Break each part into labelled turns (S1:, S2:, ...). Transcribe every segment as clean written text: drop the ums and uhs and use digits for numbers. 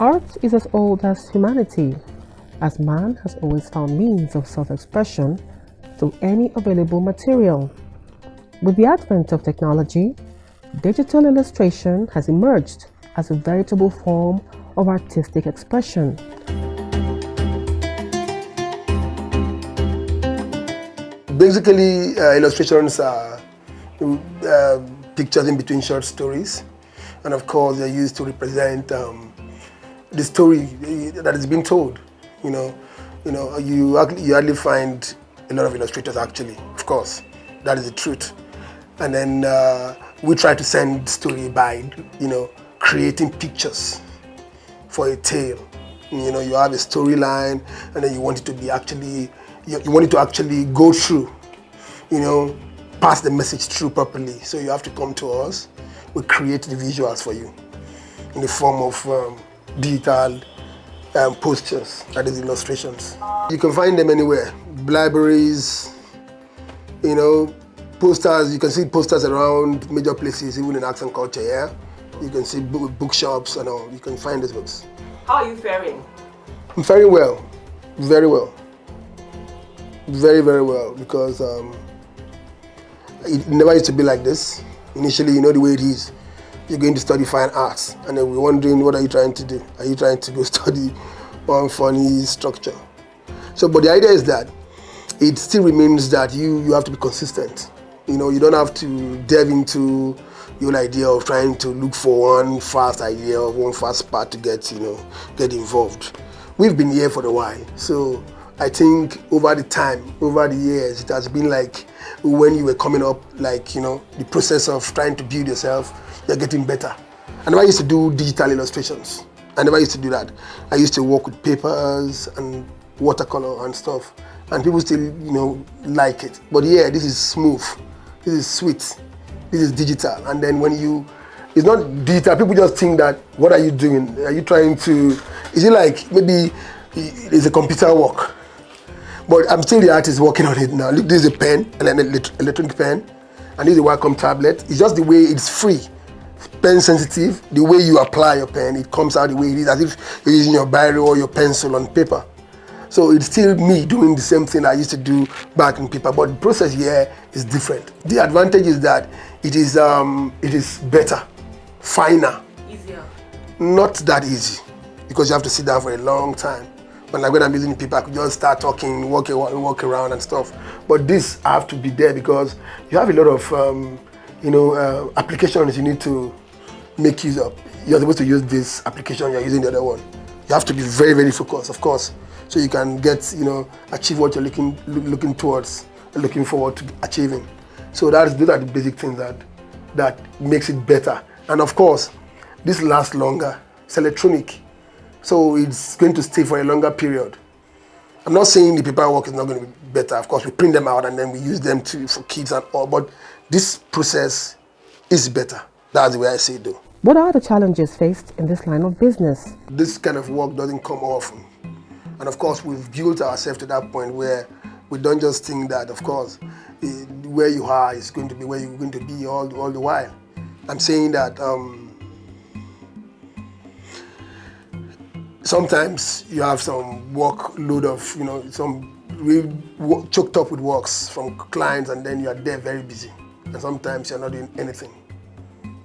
S1: Art is as old as humanity, as man has always found means of self-expression through any available material. With the advent of technology, digital illustration has emerged as a veritable form of artistic expression.
S2: Basically, illustrations are pictures in between short stories, and of course, they're used to represent the story that is being told. You hardly find a lot of illustrators actually. Of course, that is the truth. And then we try to send story by creating pictures for a tale. You have a storyline, and then you want it to be actually you want it to actually go through, pass the message through properly. So you have to come to us. We create the visuals for you in the form of digital posters, that is illustrations. You can find them anywhere, libraries, posters. You can see posters around major places, even in arts and culture. Yeah, you can see bookshops and all. You can find these books.
S3: How are you faring?
S2: I'm faring well, very well. Very, very well, because it never used to be like this. Initially, the way it is. You're going to study fine arts, and then we're wondering, what are you trying to do? Are you trying to go study one funny structure? So, but the idea is that it still remains that you have to be consistent. You don't have to delve into your idea of trying to look for one fast idea or one fast part to get involved. We've been here for a while, so I think over the years, it has been like when you were coming up, the process of trying to build yourself, you're getting better. I never used to do digital illustrations. I never used to do that. I used to work with papers and watercolor and stuff, and people still, like it. But yeah, this is smooth, this is sweet, this is digital. And then it's not digital, people just think that, what are you doing? Are you trying to, is it like maybe it's a computer work? But I'm still the artist working on it now. Look, this is a pen, an electronic pen, and this is a Wacom tablet. It's just the way it's free, pen sensitive. The way you apply your pen, it comes out the way it is, as if you're using your biro or your pencil on paper. So it's still me doing the same thing I used to do back in paper, but the process here is different. The advantage is that it is better, finer.
S3: Easier.
S2: Not that easy, because you have to sit down for a long time. But like when I'm using paper, I could just start talking, walk around and stuff. But this, I have to be there because you have a lot of, applications you need to make use of. You're supposed to use this application, you're using the other one. You have to be very, very focused, of course, so you can get, achieve what you're looking towards, and looking forward to achieving. So those are the basic things that makes it better. And of course, this lasts longer. It's electronic. So it's going to stay for a longer period. I'm not saying the paperwork is not going to be better. Of course, we print them out and then we use them for kids and all, but this process is better. That's the way I see it though.
S1: What are the challenges faced in this line of business?
S2: This kind of work doesn't come often. And of course, we've built ourselves to that point where we don't just think that, of course, where you are is going to be where you're going to be all the while. I'm saying that sometimes you have some workload of, some really choked up with works from clients, and then you are there very busy. And sometimes you're not doing anything.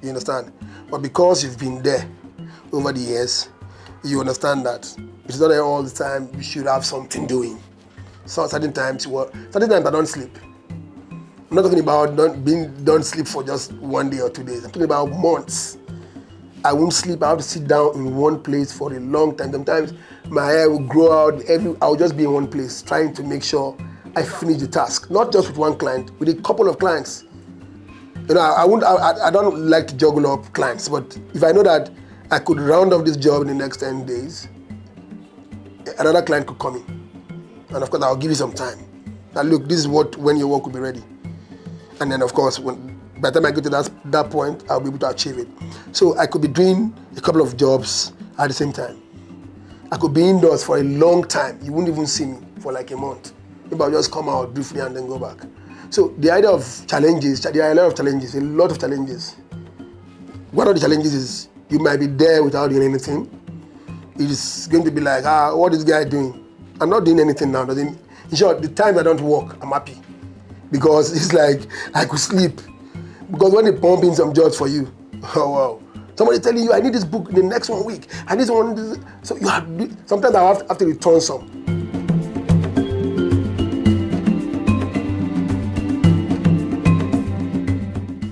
S2: You understand? But because you've been there over the years, you understand that it's not all the time you should have something doing. So certain times I don't sleep. I'm not talking about don't sleep for just 1 day or 2 days. I'm talking about months. I won't sleep. I have to sit down in one place for a long time. Sometimes my hair will grow out. I'll just be in one place trying to make sure I finish the task. Not just with one client, with a couple of clients. I don't like to juggle up clients, but if I know that I could round off this job in the next 10 days, another client could come in. And of course, I'll give you some time. Now look, this is when your work will be ready. And then of course, by the time I get to that point, I'll be able to achieve it. So I could be doing a couple of jobs at the same time. I could be indoors for a long time. You wouldn't even see me for like a month. Maybe I'll just come out briefly and then go back. So the idea of challenges, there are a lot of challenges. One of the challenges is you might be there without doing anything. it is going to be like, what is this guy doing? I'm not doing anything now. In short, the time I don't work, I'm happy. Because it's like, I could sleep. Because when they pump in some jobs for you, oh wow. Somebody telling you, I need this book in the next 1 week. I need one. So you have, sometimes I have to return some.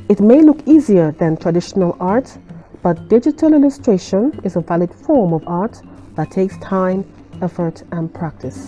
S1: It may look easier than traditional art, but digital illustration is a valid form of art that takes time, effort, and practice.